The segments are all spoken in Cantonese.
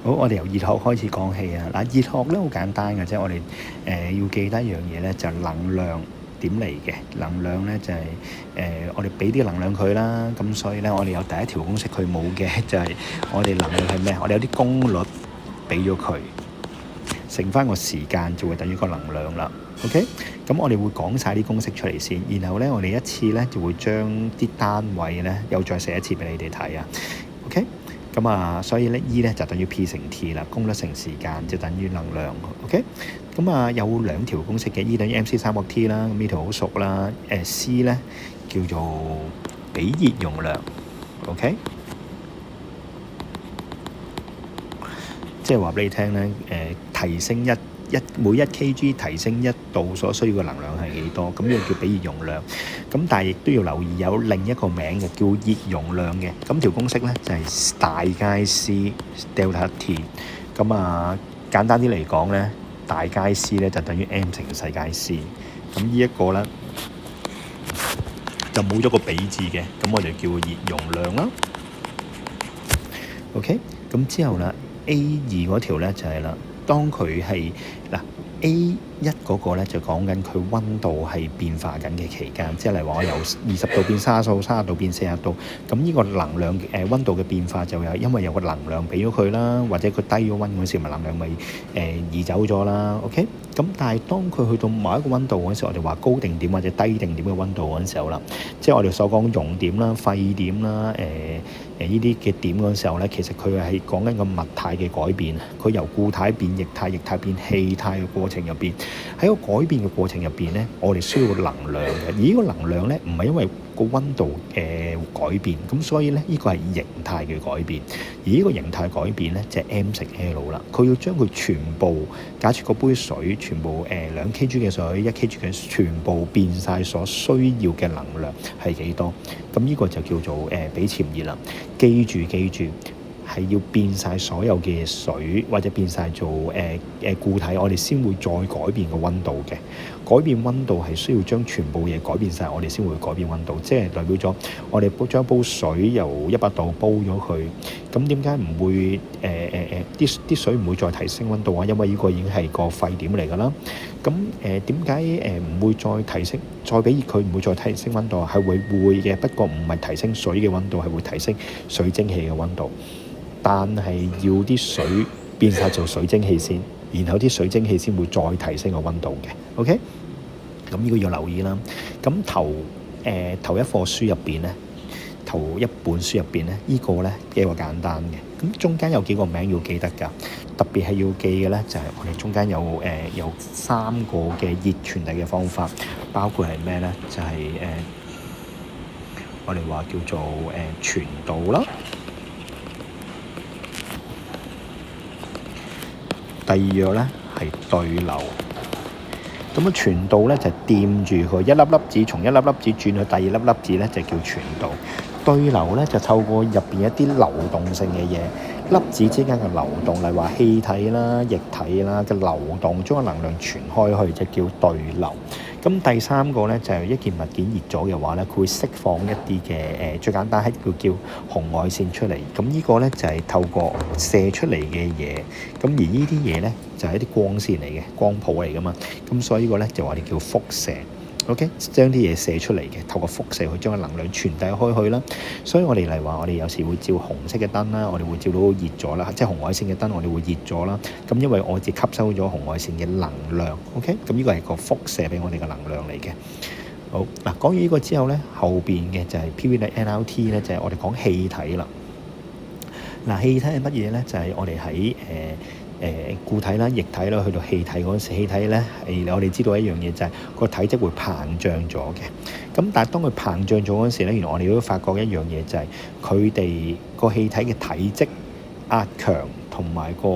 好，我哋由熱學開始講起啊！嗱，熱學咧好簡單嘅啫，我哋要記得一樣嘢咧，就係能量點嚟嘅。能量咧就係我哋俾啲能量佢啦，咁所以咧我哋有第一條公式佢冇嘅，就係我哋能量係咩？我哋有啲功率俾咗佢，乘翻個時間就會等於個能量啦。OK，咁我哋會講晒啲公式出嚟先，然後咧我哋一次咧就會將啲單位咧又再寫一次俾你哋睇啊。OK。咁啊，所以咧 E 咧就等於 P 乘 T 啦，功率乘時間就等於能量。OK，咁啊有兩條公式嘅 E 等於 MC 三角 T 啦，咁呢條好熟啦。C 咧叫做比熱容量。OK，即係話俾你聽咧，提升每一 kg 提升1度所需要嘅能量係幾多？咁呢個叫比熱容量。咁但係亦都要留意有另一個名嘅叫熱容量嘅。咁條公式咧就係大階 C delta T。咁啊簡單啲嚟講咧，大階 C 咧就等於 M 乘細階 C。咁呢一個咧就冇咗個比字嘅，咁我哋叫熱容量啦。OK，咁之後啦 A2嗰條咧就係啦。當佢係嗱 A1嗰個咧就講緊佢溫度係變化緊嘅期間，即係例如話我由20度變30度，30度變40度，咁呢個能量溫度嘅變化就有因為有個能量俾咗佢啦，或者佢低咗溫嗰時咪能量咪移走咗啦。OK，咁但係當佢去到某一個溫度嗰時，我哋話高定點或者低定點嘅溫度嗰陣時候啦，即係我哋所講熔點啦、沸點啦、呢啲嘅點嗰陣時候咧，其實佢係講緊個物態嘅改變，佢由固態變液態，液態變氣態嘅過程入邊，喺個改變嘅過程入邊咧，我哋需要能量嘅，而呢個能量咧唔係因為個溫度改變，咁所以咧呢個係形態嘅改變，而呢個形態改變咧就係 M 乘 L 啦，佢要將佢全部假設嗰杯水全部2 kg 嘅水1 kg 嘅全部變晒所需要嘅能量係幾多？咁呢個就叫做比潛熱啦。記住係要變晒所有嘅水或者變晒做固體，我哋先會再改變個溫度嘅。改變溫度係需要將全部嘢改變晒，我哋先會改變溫度，即係代表咗我哋將煲水由100度煲咗佢。咁點解唔會啲水唔會再提升溫度啊？因為呢個已經係個沸點嚟㗎啦。咁點解唔會再提升再俾熱佢唔會再提升溫度啊？係會嘅，不過唔係提升水嘅溫度，係會提升水蒸氣嘅溫度。但係要啲水變晒做水蒸氣先，然後啲水蒸氣先會再提升個溫度嘅。OK， 咁呢個要留意啦。咁頭一課書入邊咧，頭一本書入邊咧，呢個咧幾個簡單嘅。咁中間有幾個名要記得㗎，特別係要記嘅咧就係我哋中間有3個嘅熱傳遞嘅方法，包括係咩咧？就係我哋話叫做傳導啦。第二樣咧係對流，咁啊傳導咧就掂住佢一粒粒子，從一粒粒子轉去第二粒粒子咧就叫傳導。對流咧就透過入邊一啲流動性嘅嘢，粒子之間嘅流動，例如話氣體啦、液體啦嘅流動，將個能量傳開去就叫對流。咁第三個咧就係一件物件熱咗嘅話咧，佢會釋放一啲嘅最簡單係叫紅外線出嚟。咁呢個咧就係透過射出嚟嘅嘢。咁而呢啲嘢咧就係一啲光線嚟嘅，光譜嚟噶嘛。咁所以呢個咧就話我哋叫輻射。OK， 將啲嘢射出嚟嘅，透過輻射去將個能量傳遞開去啦。所以我哋嚟話，我哋有時會照紅色嘅燈啦，我哋會照到熱咗啦，即係紅外線嘅燈，我哋會熱咗啦。咁因為我哋吸收咗紅外線嘅能量。OK， 咁呢個係個輻射俾我哋嘅能量嚟嘅。好嗱，講完呢個之後咧，後邊嘅就係 PV 嘅 NLT 咧，就係我哋講氣體啦。嗱，氣體係乜嘢咧？就係我哋喺固體啦、液體啦，去到氣體嗰陣時，氣體咧我哋知道一樣嘢就係個體積會膨脹咗嘅。咁但係當佢膨脹咗嗰陣時咧，原來我哋都發覺一樣嘢就係佢哋個氣體嘅體積、壓強同埋個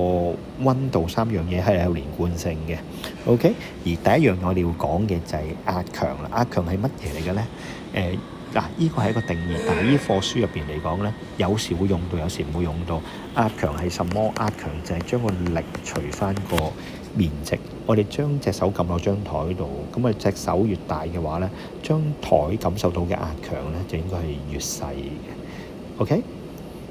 溫度3樣嘢係有連貫性嘅。OK， 而第一樣我哋要講嘅就係壓強啦。壓強係乜嘢嚟嘅咧？嗱，呢個係一個定義，但係呢課書入邊嚟講咧，有時會用到，有時唔會用到。壓強係什麼？壓強就係將個力除翻個面積。我哋將隻手撳落張台度，咁啊隻手越大嘅話咧，張台感受到嘅壓強咧就應該係越細嘅。OK，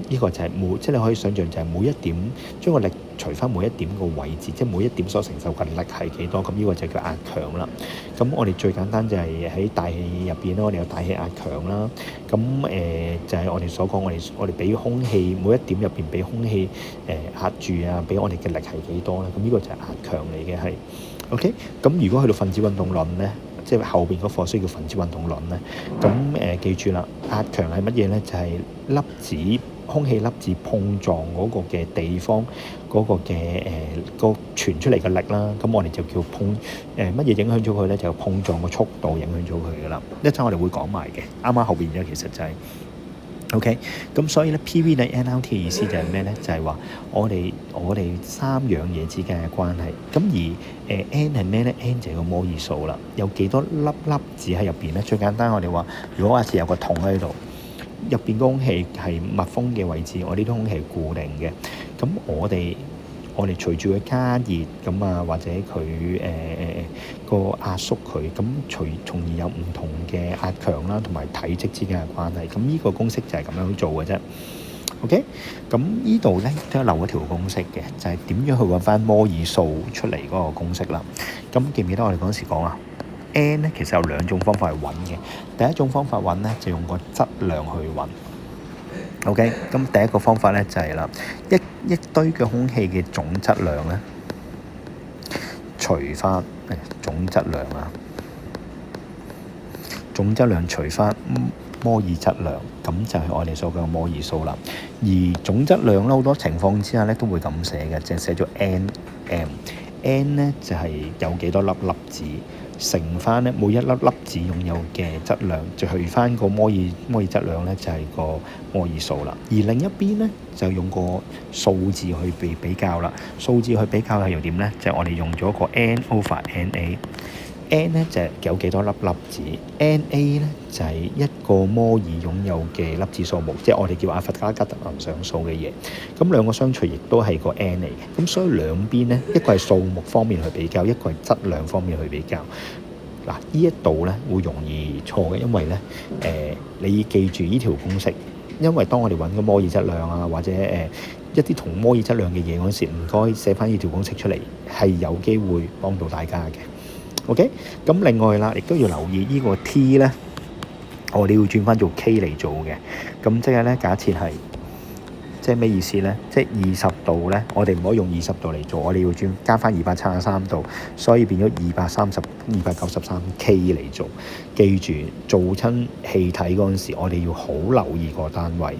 呢個就係即係你可以想象就係每一點將個力除翻每一點個位置，即係每一點所承受嘅力係幾多，咁呢個就叫壓強啦。咁我哋最簡單就係喺大氣入邊啦，我哋有大氣壓強啦。咁就係我哋所講，我哋俾空氣每一點入邊俾空氣壓住啊，俾我哋嘅力係幾多咧？咁呢個就係壓強嚟嘅係。OK，咁如果去到分子運動論咧，即係後邊嗰課需要分子運動論咧，咁記住啦，壓強係乜嘢咧？就係粒子。空氣粒子碰撞嗰個嘅地方嗰個嘅個傳出嚟嘅力啦，咁我哋就叫碰乜嘢影響咗佢咧？就碰撞個速度影響咗佢噶啦。一陣我哋會講埋嘅，啱啱後邊嘅其實就係 OK。咁所以咧 PV 等 NLT 嘅意思就係咩咧？就係話我哋三樣嘢之間嘅關係。咁而N 係咩咧 ？N 就係個摩爾數啦。有幾多粒子喺入邊咧？最簡單我哋話，如果假設有個桶喺度。入邊個空氣係密封嘅位置，我呢啲空氣係固定嘅。咁我哋隨住佢加熱咁啊，或者佢個壓縮佢，咁從而有唔同嘅壓強啦，同埋體積之間嘅關係。咁呢個公式就係咁樣做嘅啫。OK，咁呢度咧都有留一條公式嘅，就係點樣去揾翻摩爾數出嚟嗰個公式啦。咁記唔記得我哋嗰陣時講啊？N 咧其實有兩種方法去揾嘅。第一種方法揾咧就用個質量去揾。OK，咁第一個方法咧就係啦，一堆嘅空氣嘅總質量咧，除翻總質量啊，總質量除翻摩爾質量，咁就係我哋所講嘅摩爾數啦。而總質量咧好多情況之下咧都會咁寫嘅，就係寫咗 N 咧就係有幾多粒粒子。乘翻咧每一粒粒子擁有嘅質量，就去翻個摩爾質量咧，就係個摩爾數啦。而另一邊咧就用個數字去比較啦。數字去比較係又點咧？就係我哋用咗個 N/NA。N 咧就係有幾多粒粒子 ，NA 咧就係一個摩爾擁有嘅粒子數目，即係我哋叫阿弗加德能上數嘅嘢。咁兩個相除亦都係個 N 嚟嘅。咁所以兩邊咧，一個係數目方面去比較，一個係質量方面去比較。嗱，呢一度咧會容易錯嘅，因為咧你記住呢條公式，因為當我哋揾個摩爾質量啊，或者一啲同摩爾質量嘅嘢嗰陣時，唔該寫翻呢條公式出嚟，係有機會幫到大家嘅。OK，咁另外啦，亦都要留意呢個 T 咧，我哋要轉翻做 K 嚟做嘅。咁即係咧，假設係即係咩意思咧？即係20度咧，我哋唔可以用20度嚟做，我哋要加翻273度，所以變咗293 K 嚟做。記住做親氣體嗰陣時，我哋要好留意個單位，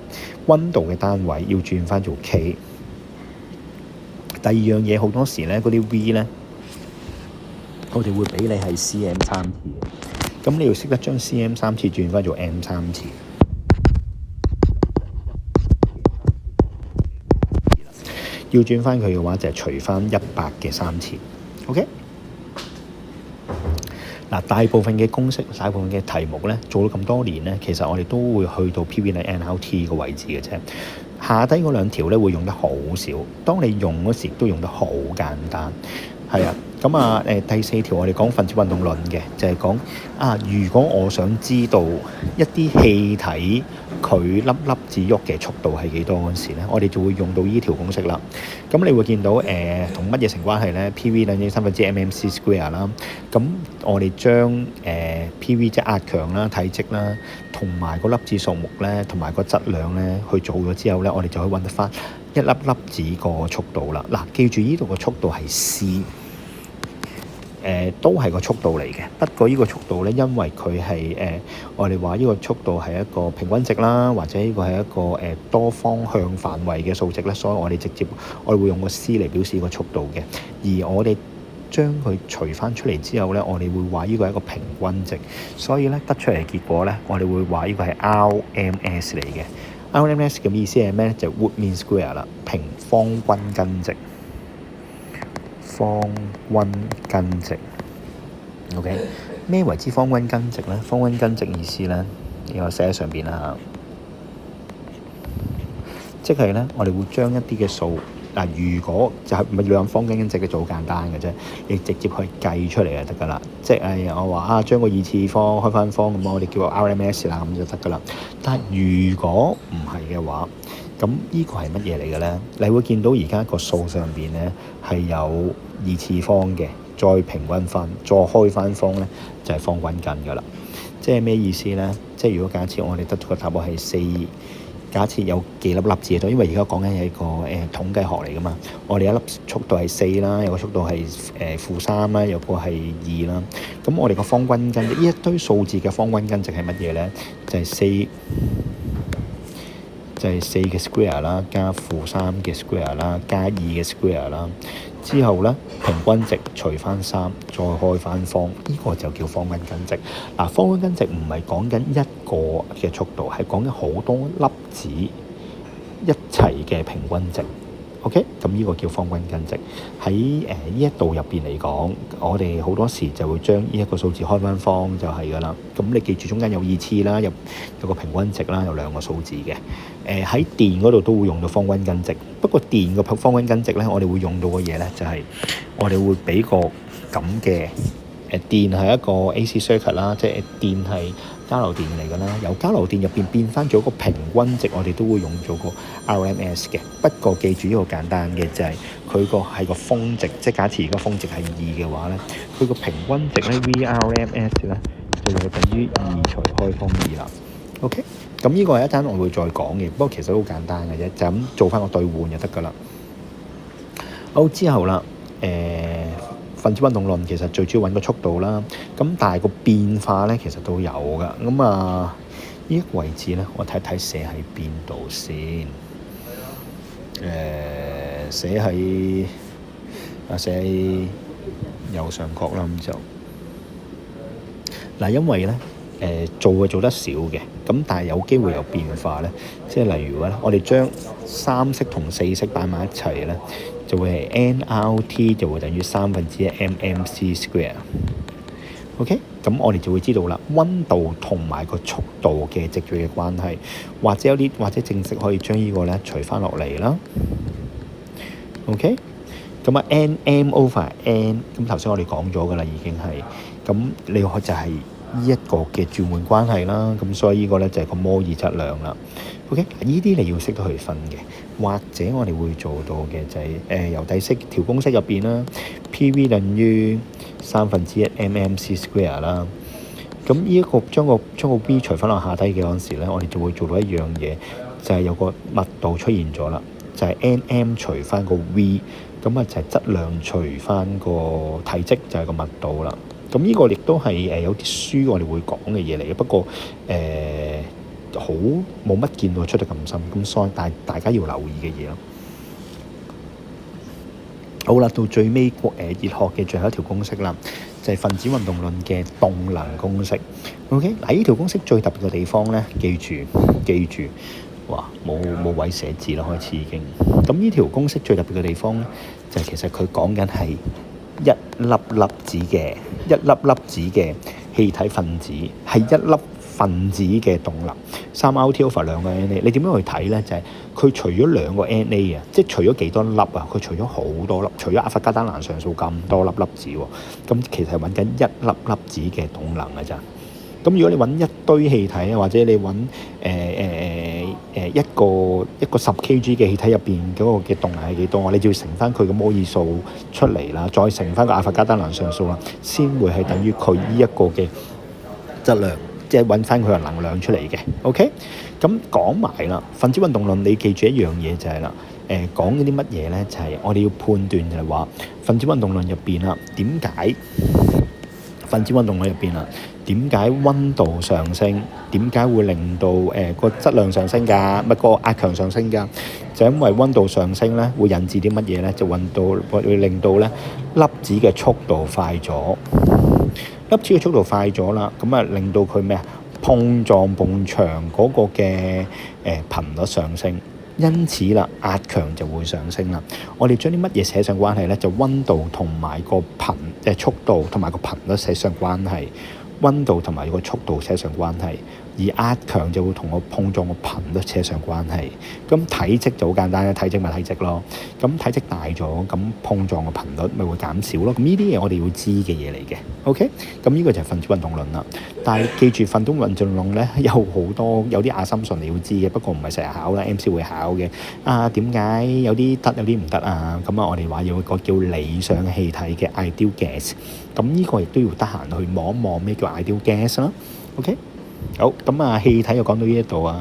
溫度嘅單位要轉翻做 K。第二樣嘢好多時咧，嗰啲 V 咧。我哋會俾你係 cm 3次嘅，咁你要識得將 cm 3次轉翻做 m 3次。要轉翻佢嘅話，就係除翻100嘅3次。OK，嗱，大部分嘅公式、大部分嘅題目咧，做咗咁多年咧，其實我哋都會去到 PV 同 NLT 個位置嘅啫。下低嗰兩條咧會用得好少，當你用嗰時都用得好簡單。係啊，咁啊第四條我哋講分子運動論嘅，就係講如果我想知道一啲氣體佢粒粒子喐嘅速度係幾多嗰陣時咧，我哋就會用到呢條公式啦。咁你會見到同乜嘢成關係咧 ？PV 等於3/mmc² 啦。咁我哋將PV 即係壓強啦、體積啦，同埋個粒子數目咧，同埋個質量咧，去做咗之後咧，我哋就可以揾得翻一粒粒子個速度啦。嗱，記住呢度個速度係 c。都係個速度嚟嘅，不過呢個速度咧，因為佢係我哋話呢個速度係一個平均值啦，或者呢個係一個多方向範圍嘅數值咧，所以我哋會用個 c 嚟表示個速度嘅。而我哋將佢除翻出嚟之後咧，我哋會話呢個係一個平均值，所以咧得出嚟嘅結果咧，我哋會話呢個係 RMS 嚟嘅。RMS 嘅意思係咩咧？就 Root Mean Square 啦，平方均根值。方均根值 ，OK， 咩為之方均根值咧？方均根值意思咧，我寫喺上邊啦嚇，即係咧，我哋會將一啲嘅數如果就係咪兩方均根值嘅就好簡單嘅啫，你直接去計出嚟就得噶啦。即係我話將個二次方開翻方咁，我哋叫個 RMS 啦，咁就得噶啦。但係如果唔係嘅話，咁呢個係乜嘢嚟嘅咧？你會見到而家個數上邊咧係有二次方嘅，再平均分，再開翻方咧就係方均斤㗎啦。即係咩意思咧？即係如果假設我哋得個答案係4，假設有幾粒粒子喺度，因為而家講緊係一個統計學嚟㗎嘛。我哋一粒速度係4啦，有個速度係-3啦，有個係2啦。咁我哋個方均斤，呢一堆數字嘅方均斤值係乜嘢咧？就係4嘅 square 啦，加-3嘅 square 啦，加2嘅 square 啦。之後咧，平均值除翻3，再開翻方，呢個就叫方均斤值。嗱，方均斤值唔係講緊一個嘅速度，係講緊好多粒子一齊嘅平均值。OK， 咁呢個叫方均斤值。喺呢一度入邊嚟講，我哋好多時就會將呢一個數字開翻方就係㗎啦。咁你記住中間有二次啦，有個平均值啦，有兩個數字嘅。喺電嗰度都會用到方均斤值，不過電個方均斤值咧，我哋會用到嘅嘢咧就係我哋會俾個咁嘅電係一個 AC circuit 啦，即係電係交流電嚟㗎啦。由交流電入邊變翻咗個平均值，我哋都會用咗個 RMS 嘅。不過記住呢個簡單嘅就係佢個係個峰值，即係假設而家峰值係2嘅話咧，佢個平均值咧 VRMS 咧就會等於2除開方2啦。OK。咁呢個係一陣我會再講嘅，不過其實好簡單嘅啫，就咁做翻個兌換就得㗎啦。好，之後啦，分子運動論其實最主要揾個速度啦，咁但係個變化咧其實都有㗎。咁呢一個位置咧，我睇睇寫喺邊度先。寫喺右上角啦，咁就嗱，因為咧。做得少嘅，咁但係有機會有變化咧，即係例如咧，我哋將3式同4式擺埋一齊咧，就會係 nRT 就會等於1/3 mmc square。OK， 咁我哋就會知道啦，溫度同埋個速度嘅直對嘅關係，或者正式可以將呢個咧除翻落嚟啦。OK， 咁nm over n， 咁頭先我哋講咗㗎啦，已經係，咁你可就係。呢一個嘅轉換關係啦，咁所以呢個咧就係個摩爾質量啦。OK， 呢啲你要識得去分嘅，或者我哋會做到嘅就係由第式條公式入邊啦 ，PV 等於1/3 mmc square 啦。咁呢一個將個 V 除翻落下低嘅嗰陣時咧，我哋就會做到一樣嘢，就係有個密度出現咗啦，就係 nm 除翻個 V， 咁啊就係質量除翻個體積，就係個密度啦。咁呢個亦都係有啲書我哋會講嘅嘢嚟嘅，不過好冇乜見到出得咁深，咁所以大家要留意嘅嘢咯。好啦，到最尾熱學嘅最後一條公式啦，就係分子運動論嘅動能公式。OK， 嗱呢條公式最特別嘅地方咧，記住，哇冇位寫字啦，開始已經。咁呢條公式最特別嘅地方咧，就係其實佢講緊係一粒粒子嘅氣體分子係一粒分子嘅動能，3RT over 2個 Na。你點樣去睇咧？就係佢除咗2個 Na 啊，即係除咗幾多粒啊？佢除咗好多粒，除咗阿法加丹蘭常數咁多粒粒子喎。咁其實係揾緊一粒粒子嘅動能㗎咋。咁如果你揾一堆氣體啊，或者你揾一個10 kg 嘅氣體入邊嗰個嘅動能係幾多啊？你就要乘翻佢嘅摩爾數出嚟啦，再乘翻個阿法加丹蘭常數啦，先會係等於佢呢一個嘅質量，即係揾翻佢嘅能量出嚟嘅。OK， 咁講埋啦，分子運動論你記住一樣嘢就係啦，講嗰啲乜嘢咧？就係我哋要判斷就係話分子運動論入邊啦，點解分子運動論入邊啦？點解溫度上升？點解會令到個質量上升㗎？個壓強上升㗎？就因為溫度上升咧，會引致啲乜嘢咧？就會令到咧粒子嘅速度快咗。粒子嘅速度快咗啦，咁啊令到佢咩啊？碰撞埲牆嗰個嘅頻率上升。因此啦，壓強就會上升啦。我哋將啲乜嘢寫上關係咧？就溫度同埋個速度同埋個頻率寫上關係。溫度同埋個速度寫上關係，而壓強就會同個碰撞個頻率扯上關係。咁體積就好簡單嘅，體積咪體積咯。咁體積大咗，咁碰撞個頻率咪會減少咯。咁呢啲嘢我哋要知嘅嘢嚟嘅。OK，咁呢個就係分子運動論啦。但係記住，分子運動論咧有好多有啲assumption你要知嘅，不過唔係成日考啦，MC 會考嘅。點解有啲得有啲唔得啊？咁我哋話有個叫理想氣體嘅 ideal gas。咁呢個亦都要得閒去望一望咩叫 ideal gas 啦。OK， 好，咁氣體就講到呢一度啊。